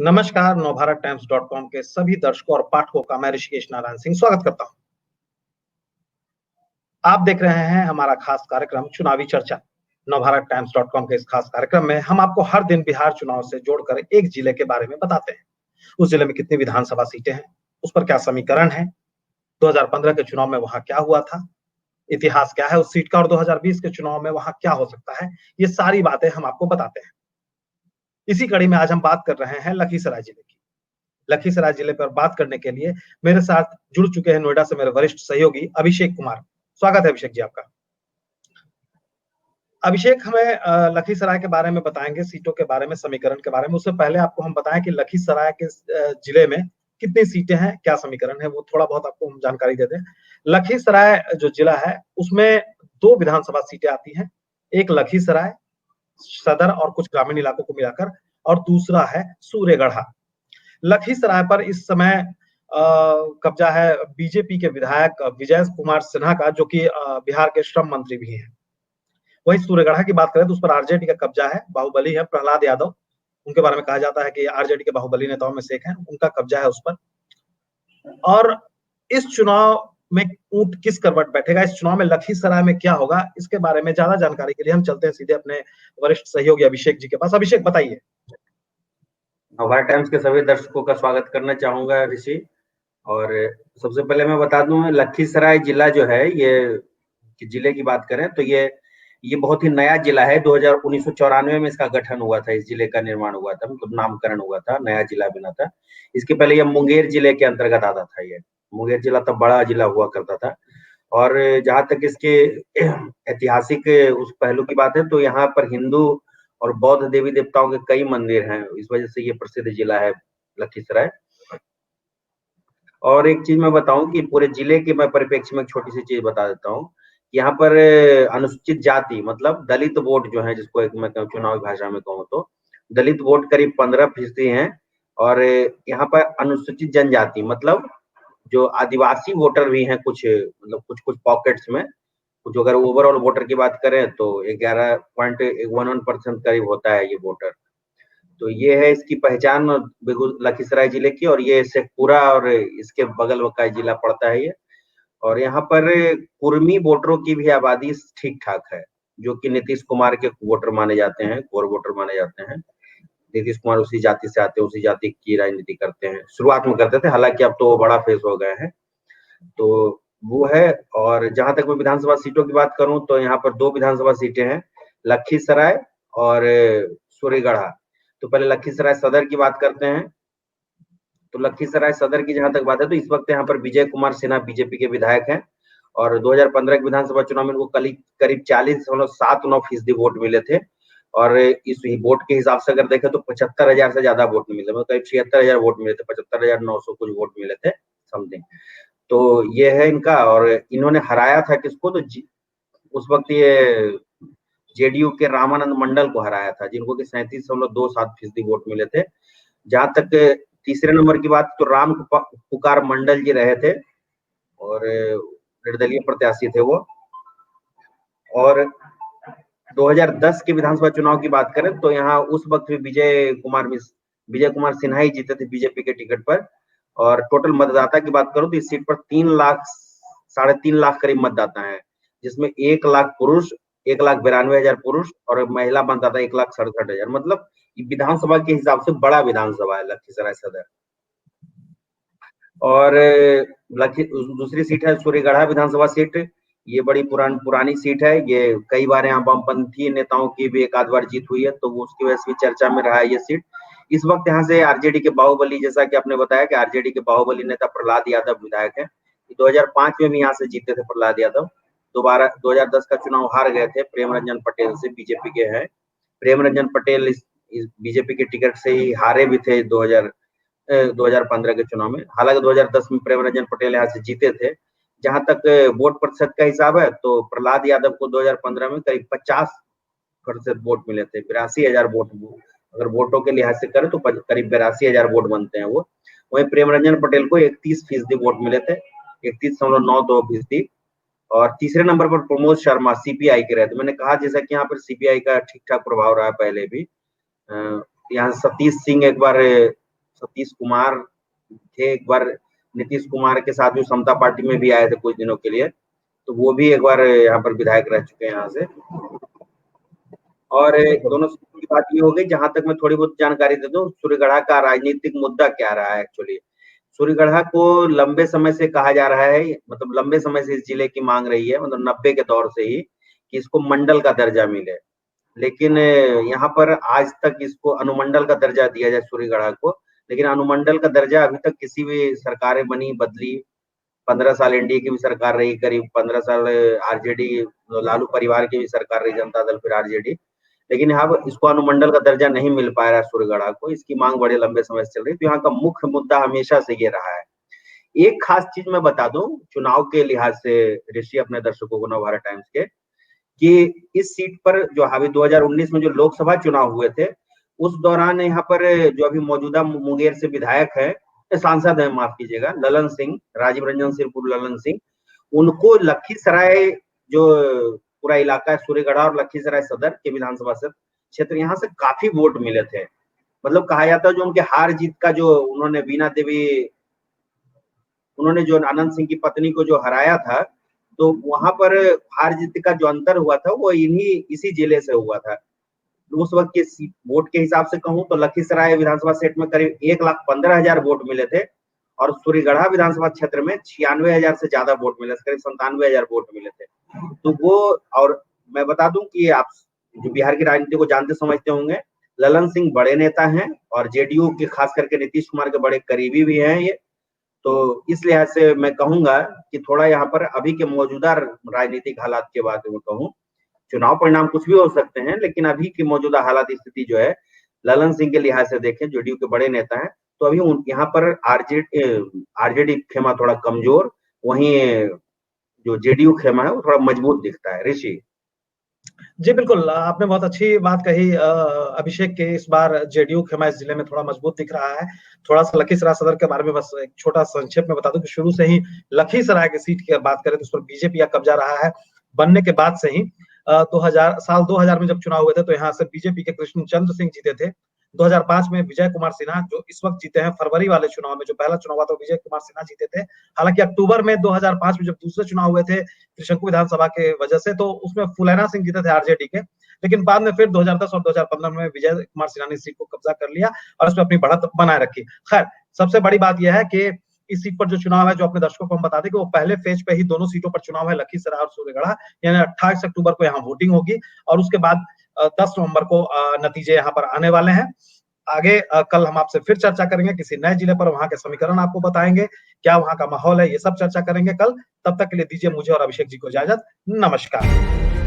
नमस्कार, नवभारत के सभी दर्शकों और पाठकों का मैं ऋषिकेश नारायण सिंह स्वागत करता हूं। आप देख रहे हैं हमारा खास कार्यक्रम चुनावी चर्चा। नवभारत के इस खास कार्यक्रम में हम आपको हर दिन बिहार चुनाव से जोड़कर एक जिले के बारे में बताते हैं। उस जिले में कितनी विधानसभा सीटें हैं, उस पर क्या समीकरण है, 2015 के चुनाव में वहां क्या हुआ था, इतिहास क्या है उस सीट का और 2020 के चुनाव में वहां क्या हो सकता है, ये सारी बातें हम आपको बताते हैं। इसी कड़ी में आज हम बात कर रहे हैं लखीसराय जिले की। लखीसराय जिले पर बात करने के लिए मेरे साथ जुड़ चुके हैं नोएडा से मेरे वरिष्ठ सहयोगी अभिषेक कुमार। स्वागत है अभिषेक जी आपका। अभिषेक हमें लखीसराय के बारे में बताएंगे, सीटों के बारे में, समीकरण के बारे में। उससे पहले आपको हम बताएं कि लखीसराय के जिले में कितनी सीटें हैं, क्या समीकरण है, वो थोड़ा बहुत आपको हम जानकारी दे दें। लखीसराय जो जिला है उसमें 2 विधानसभा सीटें आती हैं। एक लखीसराय सदर और कुछ ग्रामीण इलाकों को मिलाकर, और दूसरा है सूर्यगढ़ा। लखीसराय पर इस समय कब्जा है बीजेपी के विधायक विजय कुमार सिन्हा का, जो कि बिहार के श्रम मंत्री भी हैं। वहीं सूर्यगढ़ा की बात करें तो उस पर आरजेडी का कब्जा है, बाहुबली है प्रहलाद यादव। उनके बारे में कहा जाता है कि आरजेडी के बाहुबली नेताओं में से एक हैं, उनका कब्जा है उस पर। और इस चुनाव में ऊंट किस करवट बैठेगा, इस चुनाव में लखीसराय में क्या होगा, इसके बारे में ज्यादा जानकारी के लिए हम चलते हैं सीधे अपने वरिष्ठ सहयोगी अभिषेक जी के पास। अभिषेक बताइए। नवभारत टाइम्स के सभी दर्शकों का स्वागत करना चाहूंगा ऋषि। और सबसे पहले मैं बता दूं, लखीसराय जिला जो है, ये जिले की बात करें तो ये बहुत ही नया जिला है। 1994 में इसका गठन हुआ था, इस जिले का निर्माण हुआ था, मतलब नामकरण हुआ था, नया जिला बना था। इसके पहले ये मुंगेर जिले के अंतर्गत आता था। ये मुंगेर जिला तब बड़ा जिला हुआ करता था। और जहां तक इसके ऐतिहासिक उस पहलू की बात है तो यहाँ पर हिंदू और बौद्ध देवी देवताओं के कई मंदिर हैं, इस वजह से ये प्रसिद्ध जिला है लखीसराय। और एक चीज मैं बताऊं कि पूरे जिले के मैं परिप्रेक्ष्य में एक छोटी सी चीज बता देता हूँ। यहाँ पर अनुसूचित जाति मतलब दलित वोट जो है, जिसको एक मैं चुनावी भाषा में कहूँ तो दलित वोट करीब 15% है। और यहाँ पर अनुसूचित जनजाति मतलब जो आदिवासी वोटर भी हैं, कुछ मतलब कुछ कुछ पॉकेट्स में, कुछ अगर ओवरऑल वोटर की बात करें तो 11.11% करीब होता है ये वोटर। तो ये है इसकी पहचान लखीसराय जिले की। और ये शेखपुरा और इसके बगल का जिला पड़ता है ये। और यहाँ पर कुर्मी वोटरों की भी आबादी ठीक ठाक है, जो कि नीतीश कुमार के वोटर माने जाते हैं, कोर वोटर माने जाते हैं। नीतीश कुमार उसी जाति से आते हैं, उसी जाति की राजनीति करते हैं, शुरुआत में करते थे, हालांकि अब तो बड़ा फेस हो गए हैं। तो वो है। और जहां तक मैं विधानसभा सीटों की बात करूं तो यहाँ पर 2 विधानसभा सीटें हैं, लखीसराय और सूर्यगढ़ा। तो पहले लखीसराय सदर की बात करते हैं। तो लखीसराय सदर की जहां तक बात है तो इस वक्त यहाँ पर विजय कुमार सिन्हा बीजेपी के विधायक हैं। और 2015 के विधानसभा चुनाव में इनको करीब 40.79% वोट मिले थे। और इस वोट के हिसाब से अगर देखें तो 75,000 से ज्यादा वोट मिले, मतलब करीब 76,000 वोट मिले थे, 75,900 कुछ वोट मिले थे समथिंग। तो ये है इनका। और इन्होंने हराया था किसको, तो उस वक्त ये जेडीयू के रामानंद मंडल को हराया था, जिनको कि 37.27% वोट मिले थे। जहां तक तीसरे नंबर की बात तो राम पुकार मंडल जी रहे थे, और निर्दलीय प्रत्याशी थे वो। और 2010 के विधानसभा चुनाव की बात करें तो यहाँ उस वक्त भी विजय कुमार सिन्हा ही जीते थे बीजेपी के टिकट पर। और टोटल मतदाता की बात करूं तो इस सीट पर 3 लाख करीब मतदाता है, जिसमें 1 लाख पुरुष, 1,92,000 पुरुष और महिला मतदाता 1,67,000। मतलब विधानसभा के हिसाब से बड़ा विधानसभा है लखीसराय सदर। और दूसरी सीट है सूर्यगढ़ा विधानसभा सीट। ये बड़ी पुरानी सीट है। ये कई बार यहाँ वामपंथी नेताओं की भी एक आध बार जीत हुई है, तो वो उसकी वजह से भी चर्चा में रहा है ये सीट। इस वक्त यहाँ से आरजेडी के बाहुबली, जैसा कि आपने बताया कि आरजेडी के बाहुबली नेता प्रहलाद यादव विधायक है। 2005 में भी यहाँ से जीते थे प्रहलाद यादव। दोबारा 2010 का चुनाव हार गए थे प्रेम रंजन पटेल से, बीजेपी के हैं। प्रेम रंजन पटेल इस बीजेपी के टिकट से ही हारे भी थे 2015 के चुनाव में। हालांकि 2010 में प्रेम रंजन पटेल यहाँ से जीते थे। जहां तक वोट प्रतिशत का हिसाब है तो प्रहलाद यादव को 2015 में करीब 50% वोट मिले थे, 82,000 वोट। अगर वोटों के लिहाज से करें तो करीब 82,000 वोट बनते हैं वो। वहीं प्रेम रंजन पटेल को 31% वोट मिले थे, 31.92%। और तीसरे नंबर पर प्रमोद शर्मा सीपीआई के रहते। मैंने कहा जैसा कि यहाँ पर सीपीआई का ठीक ठाक प्रभाव रहा पहले भी। यहाँ सतीश सिंह एक बार सतीश कुमार थे, एक बार नीतीश कुमार के साथ जो समता पार्टी में भी आए थे कुछ दिनों के लिए, तो वो भी एक बार यहाँ पर विधायक रह चुके हैं यहाँ से। और दोनों की बात ये हो गई। जहां तक मैं थोड़ी बहुत जानकारी दे दूं, सूर्यगढ़ा का राजनीतिक मुद्दा क्या रहा है एक्चुअली। सूर्यगढ़ा को लंबे समय से कहा जा रहा है, मतलब लंबे समय से इस जिले की मांग रही है, मतलब 90 के दौर से ही, कि इसको मंडल का दर्जा मिले। लेकिन यहाँ पर आज तक इसको अनुमंडल का दर्जा दिया जाए सूर्यगढ़ा को, लेकिन अनुमंडल का दर्जा अभी तक किसी भी सरकारें बनी बदली, 15 साल एनडीए की भी सरकार रही, करीब 15 साल आरजेडी लालू परिवार की भी सरकार रही, जनता दल फिर आरजेडी, लेकिन यहाँ पर इसको अनुमंडल का दर्जा नहीं मिल पा रहा है सूर्यगढ़ा को। इसकी मांग बड़े लंबे समय से चल रही है। तो यहाँ का मुख्य मुद्दा हमेशा से ये रहा है। एक खास चीज मैं बता दूं चुनाव के लिहाज से ऋषि, अपने दर्शकों को, नवभारत टाइम्स के, कि इस सीट पर जो अभी 2019 में जो लोकसभा चुनाव हुए थे, उस दौरान यहाँ पर जो अभी मौजूदा मुंगेर से विधायक है, सांसद है, माफ कीजिएगा, ललन सिंह, राजीव रंजन सिंह ललन सिंह, उनको लखीसराय जो पूरा इलाका है सूर्यगढ़ा और लखीसराय सदर के विधानसभा क्षेत्र, यहाँ से काफी वोट मिले थे। मतलब कहा जाता है जो उनके हार जीत का, जो उन्होंने बीना देवी, उन्होंने जो आनंद सिंह की पत्नी को जो हराया था, तो वहां पर हार जीत का जो अंतर हुआ था वो इसी जिले से हुआ था। उस वक्त के वोट के हिसाब से कहूं तो लखीसराय विधानसभा सीट में करीब 1,15,000 वोट मिले थे, और सूर्यगढ़ा विधानसभा क्षेत्र में 96,000 से ज्यादा वोट मिले, करीब 97,000 वोट मिले थे। तो वो, और मैं बता दूं कि आप जो बिहार की राजनीति को जानते समझते होंगे, ललन सिंह बड़े नेता हैं और जेडीयू के, खास करके नीतीश कुमार के बड़े करीबी भी हैं ये। तो इस लिहाज से मैं कहूंगा कि थोड़ा यहाँ पर अभी के मौजूदा राजनीतिक हालात के बाद में कहूँ, चुनाव परिणाम कुछ भी हो सकते हैं, लेकिन अभी की मौजूदा हालात स्थिति जो है, ललन सिंह के लिहाज से देखें, जेडीयू के बड़े नेता हैं, तो अभी यहाँ पर आरजेडी खेमा थोड़ा कमजोर, वहीं जो जेडीयू खेमा है वो थोड़ा मजबूत दिखता है। ऋषि जी बिल्कुल, आपने बहुत अच्छी बात कही अभिषेक के, इस बार जेडीयू खेमा इस जिले में थोड़ा मजबूत दिख रहा है। थोड़ा सा लखीसराय सदर के बारे में बस एक छोटा संक्षेप में बता दूं कि शुरू से ही लखीसराय की सीट की बात करें तो उस पर बीजेपी का कब्जा रहा है, बनने के बाद से ही। 2000 में जब चुनाव हुए थे तो यहाँ से बीजेपी के कृष्ण चंद्र सिंह जीते थे। 2005 में विजय कुमार सिन्हा, जो इस वक्त जीते हैं, फरवरी वाले चुनाव में जो पहला चुनाव हुआ था विजय कुमार सिन्हा जीते थे। हालांकि अक्टूबर में 2005 में जब दूसरे चुनाव हुए थे त्रिशंकु विधानसभा के वजह से, तो उसमें फुलैना सिंह जीते थे आरजेडी के, लेकिन बाद में फिर 2010 और 2015 में विजय कुमार सिन्हा ने सीट को कब्जा कर लिया और उसमें अपनी बढ़त बनाए रखी। खैर, सबसे बड़ी बात यह है कि इस सीट पर जो चुनाव है, जो अपने दर्शकों को हम बता दें कि वो पहले फेज पे ही दोनों सीटों पर चुनाव है, लखीसराय और सूर्यगढ़ा, यानी 28 अक्टूबर को यहाँ वोटिंग होगी और उसके बाद 10 नवंबर को नतीजे यहाँ पर आने वाले हैं। आगे कल हम आपसे फिर चर्चा करेंगे किसी नए जिले पर, वहां के समीकरण आपको बताएंगे, क्या वहां का माहौल है, ये सब चर्चा करेंगे कल। तब तक के लिए दीजिए मुझे और अभिषेक जी को इजाजत। नमस्कार।